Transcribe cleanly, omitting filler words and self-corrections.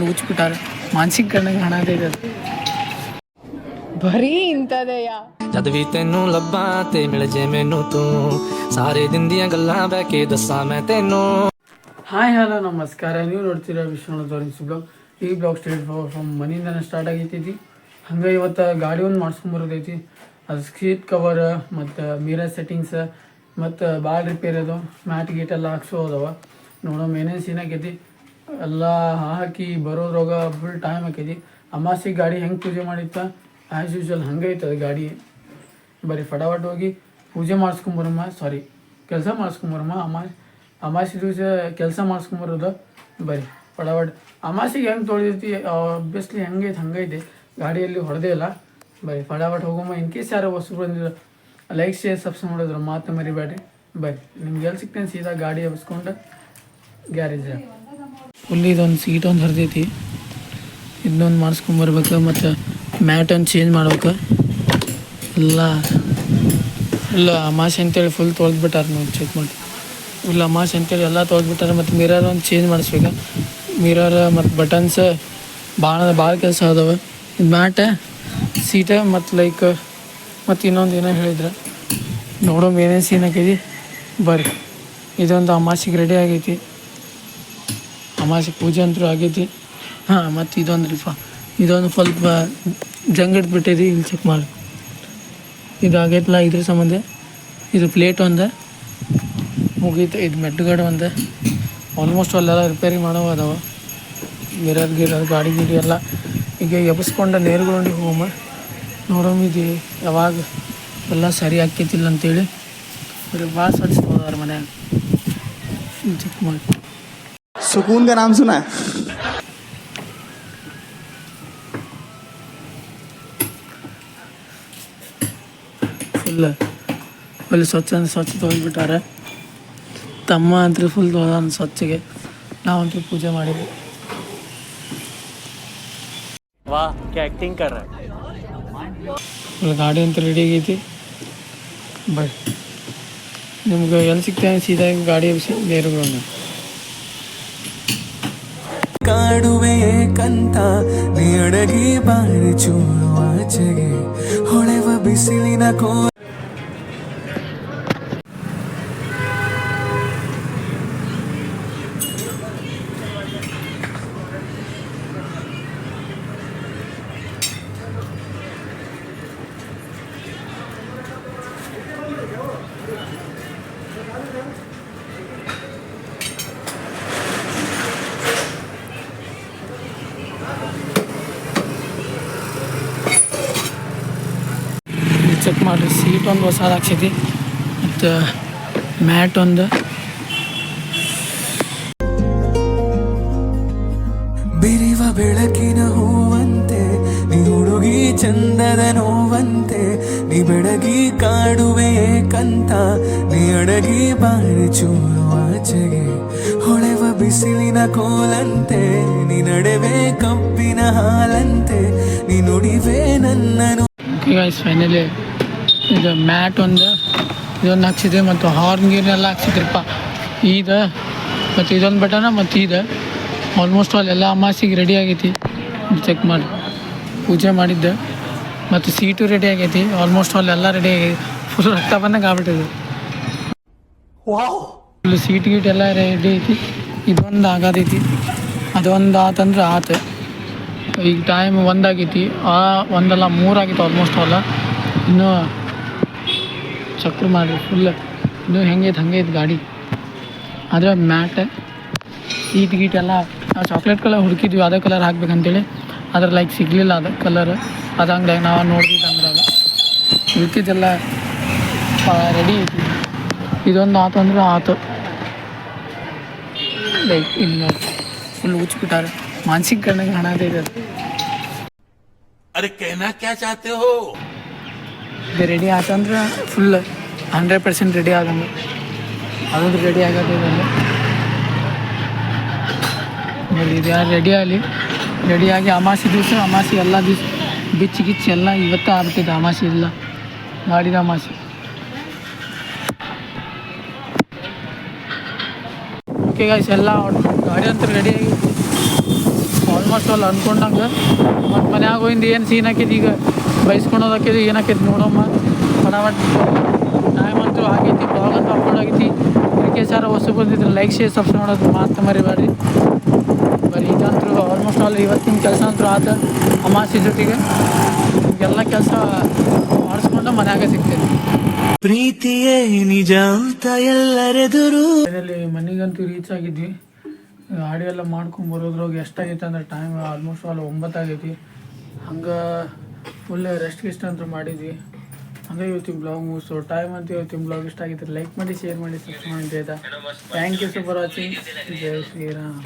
ಹುಚ್ಚಿಬಿಟ್ಟಾರೆ. ಮಾನಸಿಕ ಕಣ್ಣಗೆ ಕಾಣತೈತೆ ಅದು ಬರೀ ಇಂಥದೆಯ. ਜਦ ਵੀ ਤੈਨੂੰ ਲੱਭਾਂ ਤੇ ਮਿਲ ਜੇ ਮੈਨੂੰ ਤੂੰ ਸਾਰੇ ਦਿਨ ਦੀਆਂ ਗੱਲਾਂ ਬਹਿ ਕੇ ਦੱਸਾਂ ਮੈਂ ਤੈਨੂੰ. ಹಾಯ್ ಹಲೋ ನಮಸ್ಕಾರ. ನೀವು ನೋಡ್ತೀರಾ ವಿಶ್ವನಾಥ್ ತೋರಿಸಿ ಬ್ಲಾಗ್. ಈ ಬ್ಲಾಗ್ ಸ್ಟೇಟ್ ಫ್ರಮ್ ಮನೆಯಿಂದನೇ ಸ್ಟಾರ್ಟ್ ಆಗೈತಿ. ಹಂಗೆ ಇವತ್ತು ಗಾಡಿ ಒಂದು ಮಾಡ್ಸ್ಕೊಂಬರೋದೈತಿ. ಅದು ಸೀಟ್ ಕವರ್ ಮತ್ತು ಮಿರರ್ ಸೆಟ್ಟಿಂಗ್ಸ್ ಮತ್ತು ಭಾಳ ರಿಪೇರ್ ಅದು ಮ್ಯಾಟ್ ಗೀಟ್ ಎಲ್ಲ ಹಾಕ್ಸೋದವ. ನೋಡೋ ಏನೇನು ಸೀನ್ ಆಕೈತಿ ಎಲ್ಲ ಹಾಕಿ ಬರೋದ್ರಾಗ ಫುಲ್ ಟೈಮ್ ಆಕೈತಿ. ಅಮಾಸಿಗೆ ಗಾಡಿ ಹೆಂಗೆ ಪೂಜೆ ಮಾಡಿತ್ತ ಆ್ಯಸ್ ಯೂಶ್ವಲ್ ಹಂಗೆ ಐತೆ ಅದು ಗಾಡಿ. ಬರೀ ಫಟಾಫಟ್ ಹೋಗಿ ಪೂಜೆ ಮಾಡಿಸ್ಕೊಂಬರಮ್ಮ, ಕೆಲಸ ಮಾಡಿಸ್ಕೊಂಬರಮ್ಮ. ಅಮಾಸಿ ದಿವಸ ಕೆಲಸ ಮಾಡಿಸ್ಕೊಂಬರೋದು ಬರೀ ಫಟಾಫಟ್. ಅಮಾಸಿಗೆ ಹೆಂಗೆ ತೊಳೆದೈತಿ ಆಬ್ವಿಯಸ್ಲಿ ಹೆಂಗೈತೆ ಹಂಗೈತೆ, ಗಾಡಿಯಲ್ಲಿ ಹೊಡೆದೇ ಇಲ್ಲ. ಬರೀ ಫಟಾಫಟ್ ಹೋಗಮ್ಮ. ಇನ್ ಕೇಸ್ ಯಾರೋ ವಸ್ತು ಬಂದಿದ್ರು ಲೈಕ್ ಶೇರ್ ಸಬ್ಸ್ಕ್ರೈಬ್ ಮಾಡಿದ್ರು ಮಾತು ಮರಿಬೇಡ್ರಿ. ಬರೀ ನಿಮ್ಗೆ ಎಲ್ಲಿ ಸಿಗ್ತೇನೆ ಸೀದಾ ಗಾಡಿ ಹಬ್ಸ್ಕೊಂಡು ಗ್ಯಾರೇಜ್ ಫುಲ್. ಇದೊಂದು ಸೀಟ್ ಒಂದು ಹರಿದೈತಿ, ಇದನ್ನೊಂದು ಮಾಡಿಸ್ಕೊಂಬರ್ಬೇಕು. ಮತ್ತು ಮ್ಯಾಟ್ ಒಂದು ಚೇಂಜ್ ಮಾಡ್ಬೇಕು. ಎಲ್ಲ ಅಮಾಸೆ ಅಂತೇಳಿ ಫುಲ್ ತೊಳೆದ್ಬಿಟ್ಟಾರೆ ನೋಡಿ, ಚೆಕ್ ಮಾಡಿ. ಫುಲ್ ಅಮಾಸೆ ಅಂತೇಳಿ ಎಲ್ಲ ತೊಳೆದ್ಬಿಟ್ಟಾರೆ. ಮತ್ತು ಮಿರರ್ ಒಂದು ಚೇಂಜ್ ಮಾಡಿಸ್ಬೇಕು. ಮಿರರ್ ಮತ್ತು ಬಟನ್ಸ್ ಭಾಳ ಕೆಲಸ ಅದಾವೆ. ಇದು ಮ್ಯಾಟ ಸೀಟ ಮತ್ತು ಮತ್ತು ಇನ್ನೊಂದು ಏನೋ ಹೇಳಿದ್ರೆ ನೋಡೋ ಏನೇನು ಸೀನ್ ಹಾಕೈತಿ ಬರ್ರಿ. ಇದೊಂದು ಅಮಾಸಿಗೆ ರೆಡಿ ಆಗೈತಿ, ಅಮಾಸೆ ಪೂಜೆ ಅಂತೂ ಆಗೈತಿ. ಹಾಂ, ಮತ್ತು ಇದೊಂದು ಸ್ವಲ್ಪ ಜಂಗಿಟ್ಬಿಟ್ಟೈತಿ. ಇಲ್ಲಿ ಚೆಕ್ ಮಾಡಿ, ಇದು ಆಗೈತಲ್ಲ ಇದ್ರ ಸಂಬಂಧ. ಇದು ಪ್ಲೇಟ್ ಒಂದು ಮುಗೀತು. ಇದು ಮೆಟ್ಟುಗಡೆ ಒಂದು ಆಲ್ಮೋಸ್ಟ್ ಅಲ್ಲೆಲ್ಲ ರಿಪೇರಿ ಮಾಡೋ ಅದಾವ. ಮಿರರ್ ಗಾಡಿ ಎಲ್ಲ ಈಗ ಎಬ್ಸ್ಕೊಂಡು ನೇರ್ಗೊಂಡು ಹೋಗಮ್ಮ. ನೋಡೋಮ ಇದು ಯಾವಾಗ ಎಲ್ಲ ಸರಿ ಆಕೈತಿಲ್ಲ ಅಂತೇಳಿ. ಬರೀ ಭಾಳ ಸ್ವಚ್ಛ ಹೋದವ್ರ ಮನ್ಯಾಗ. ಚೆಕ್ ಮಾಡಿ. सुकून का नाम सुना है? ಫುಲ್ ಸ್ವಚ್ಛ ತೊಳೆದ್ಬಿಟ್ಟಾರೆ. ತಮ್ಮ ಅಂತೂ ಫುಲ್ ತೊಳೆದ ಸ್ವಚ್ಛಗೆ. ನಾವಂತೂ ಪೂಜೆ ಮಾಡಿದ್ವಿ. वाह क्या एक्टिंग कर रहा है. ಫುಲ್ ಗಾಡಿ ಅಂತೂ ರೆಡಿ ಆಗೈತಿ. ಬಟ್ ನಿಮ್ಗೆ ಎಲ್ಲಿ ಸಿಗ್ತೇನೆ ಸೀದಾ ಗಾಡಿ ನೇರಗಳು ಕಾಡುವೆ ಏಕಂತ ನೀ ಅಡಗಿ ಬಾರಿ ಚೂರು ಆಚೆಗೆ ಹೊಳೆವ ಬಿಸಿಲಿನ ಕೋ. ಚೆಕ್ ಮಾಡಿರಿ. ಸೀಟ್ ಒಂದು ಹೊಸದು ಹಾಕ್ಸೈತಿ ಮತ್ತು ಮ್ಯಾಟ್ ಒಂದು. ಬಿರಿವ ಬೆಳಕಿನ ಹೂವಂತೆ ನೀ ಹುಡುಗಿ ಚಂದದ ನೋವಂತೆ ನೀ ಬೆಳಗಿ ಕಾಡುವೆ ಏಕಂತ ನೀ ಅಡಗಿ ಬಾರಿ ಚೂರು ಆಚೆಗೆ ಹೊಳೆವ ಬಿಸಿಲಿನ ಕೋಲಂತೆ ನೀ ನಡೆವೆ ಕಬ್ಬಿನ ಹಾಲಂತೆ ನೀ ನುಡಿವೆ ನನ್ನನು. ಓಕೆ ಗೈಸ್, ಫೈನಲಿ ಇದು ಮ್ಯಾಟ್ ಒಂದು ಇದೊಂದು ಹಾಕ್ಸಿದ್ವಿ. ಮತ್ತು ಹಾರ್ನ್ ಗೀರ್ನೆಲ್ಲ ಹಾಕ್ಸಿದ್ರಪ್ಪ. ಇದು ಮತ್ತು ಇದೊಂದು ಬಟನ ಮತ್ತು ಇದು ಆಲ್ಮೋಸ್ಟ್ ಅಲ್ಲೆಲ್ಲ ಅಮಾಸಿಗೆ ರೆಡಿ ಆಗೈತಿ. ಚೆಕ್ ಮಾಡಿ ಪೂಜೆ ಮಾಡಿದ್ದೆ. ಮತ್ತು ಸೀಟು ರೆಡಿ ಆಗೈತಿ. ಆಲ್ಮೋಸ್ಟ್ ಅಲ್ಲೆಲ್ಲ ರೆಡಿ ಆಗೈತಿ. ಫುಲ್ ರಕ್ತ ಬಂದಂಗೆ ಆಗ್ಬಿಟ್ಟಿದೆ. ಫುಲ್ ಸೀಟ್ ಗೀಟ್ ಎಲ್ಲ ರೆಡಿ ಐತಿ. ಇದೊಂದು ಆಗೋದೈತಿ. ಅದೊಂದು ಆತಂದ್ರೆ ಆತು. ಈಗ ಟೈಮ್ ಒಂದಾಗೈತಿ. ಒಂದಲ್ಲ 3 ಆಗಿತ್ತು ಆಲ್ಮೋಸ್ಟ್ ಅಲ್ಲ. ಇನ್ನೂ ಚಕ್ರ ಮಾಡಿರಿ ಫುಲ್. ಇನ್ನೂ ಹೆಂಗೈತೆ ಹಂಗೈತೆ ಗಾಡಿ. ಆದರೆ ಮ್ಯಾಟ್ ಸೀಟ್ ಗೀಟ್ ಎಲ್ಲ ನಾವು ಚಾಕ್ಲೇಟ್ ಕಲರ್ ಹುಡುಕಿದ್ವಿ, ಅದೇ ಕಲರ್ ಹಾಕ್ಬೇಕಂತೇಳಿ. ಅದ್ರ ಸಿಗಲಿಲ್ಲ ಅದು ಕಲರ್. ಅದು ಹಂಗಾಗಿ ನಾವು ನೋಡಿದ್ದು ಹಂಗ್ರಾಗ ಹುಡುಕಿದ್ದೆಲ್ಲ ರೆಡಿ ಐತಿ. ಇದೊಂದು ಆತು ಅಂದ್ರೆ ಆತು. ಇನ್ನು ಫುಲ್ ಹುಚ್ಚಿಬಿಟ್ಟಾರೆ. ಮಾನಸಿಕ ಕಣ್ಣಗೆ ಕಾಣತೈತೆ ಅದು. अरे कहना क्या चाहते हो? ಇದು ರೆಡಿ ಆತಂದ್ರೆ ಫುಲ್ 100% ರೆಡಿ ಆಗಂಗೆ. ಅದೊಂದು ರೆಡಿ ಆಗತ್ತೈತೆ. ಇದು ಯಾರು ರೆಡಿಯಾಗಿ ಅಮಾಸಿ ದಿವಸ ಎಲ್ಲ ದಿವಸ ಬಿಚ್ಚಿ ಎಲ್ಲ ಇವತ್ತು ಆಗ್ಬಿಟ್ಟಿದೆ. ಅಮಾಸಿ ಇಲ್ಲ, ಗಾಡಿದ ಅಮಾಸಿ. ಓಕೆ ಗೈಸ್, ಎಲ್ಲ ಗಾಡಿ ಅಂತ ರೆಡಿಯಾಗಿ ಆಲ್ಮೋಸ್ಟ್ ಅಲ್ಲಿ ಅನ್ಕೊಂಡಂಗೆ. ಮತ್ತು ಮನ್ಯಾಗ ಹೋಗಿಂದ ಏನು ಸೀನ್ ಹಾಕಿದ್ದು ಈಗ ಬೈಸ್ಕೊಳೋದಾಕಿದ್ದು ಏನಾಕೈತಿ ನೋಡಮ್ಮ. ಫಟಾಫಟ್ ಟೈಮ್ ಅಂತೂ ಆಗೈತಿ, ಬ್ಲಾಗ್ ಅಂತೂ ಅಪ್ಲೋಡ್ ಆಗೈತಿ. ಇದಕ್ಕೆ ಸಾರ ಹೊಸ ಬಂದಿದ್ರೆ ಲೈಕ್ ಶೇರ್ ಸಬ್ಸ್ಕ್ರೈಬ್ ಮಾಡೋದು ಮಾತ್ರ ಮರಿಬೇಡ್ರಿ. ಬರೀ ಇದಂತೂ ಆಲ್ಮೋಸ್ಟ್ ಆಲ್ ಇವತ್ತಿನ ಕೆಲಸ ಅಂತೂ ಆತ. ಅಮಾವಾಸ್ಯೆ ಜೊತೆಗೆ ಎಲ್ಲ ಕೆಲಸ ಮಾಡಿಸ್ಕೊಂಡು ಮನ್ಯಾಗ ಸಿಗ್ತೇನೆ. ಪ್ರೀತಿಯೇ ನಿಜ ಅಂತ ಎಲ್ಲರೆದುರು. ಮನೆಯಲ್ಲಿ ಮನೆಗಂತೂ ರೀಚ್ ಆಗಿದ್ವಿ. ಗಾಡಿ ಎಲ್ಲ ಮಾಡ್ಕೊಂಡು ಬರೋದ್ರಾಗ ಎಷ್ಟಾಗೈತೆ ಅಂದ್ರೆ ಟೈಮ್ ಆಲ್ಮೋಸ್ಟ್ ಆಲ್ 9 ಆಗೈತಿ. ಹಂಗೆ ಫುಲ್ ರೆಸ್ಟ್ ಗಿಸ್ಟ್ ಅಂತೂ ಮಾಡಿದ್ವಿ. ಹಂಗೆ ಇವತ್ತಿನ ಬ್ಲಾಗ್ ಮುಗಿಸೋ ಟೈಮ್ ಅಂತ. ಇವತ್ತಿನ ಬ್ಲಾಗ್ ಇಷ್ಟ ಆಗಿದ್ರೆ ಲೈಕ್ ಮಾಡಿ, ಶೇರ್ ಮಾಡಿ, ಸಬ್ಸ್ಕ್ರೈಬ್ ಮಾಡಿ ಅಂತ. Thank you for watching. ಜೈ ಶ್ರೀರಾಮ್.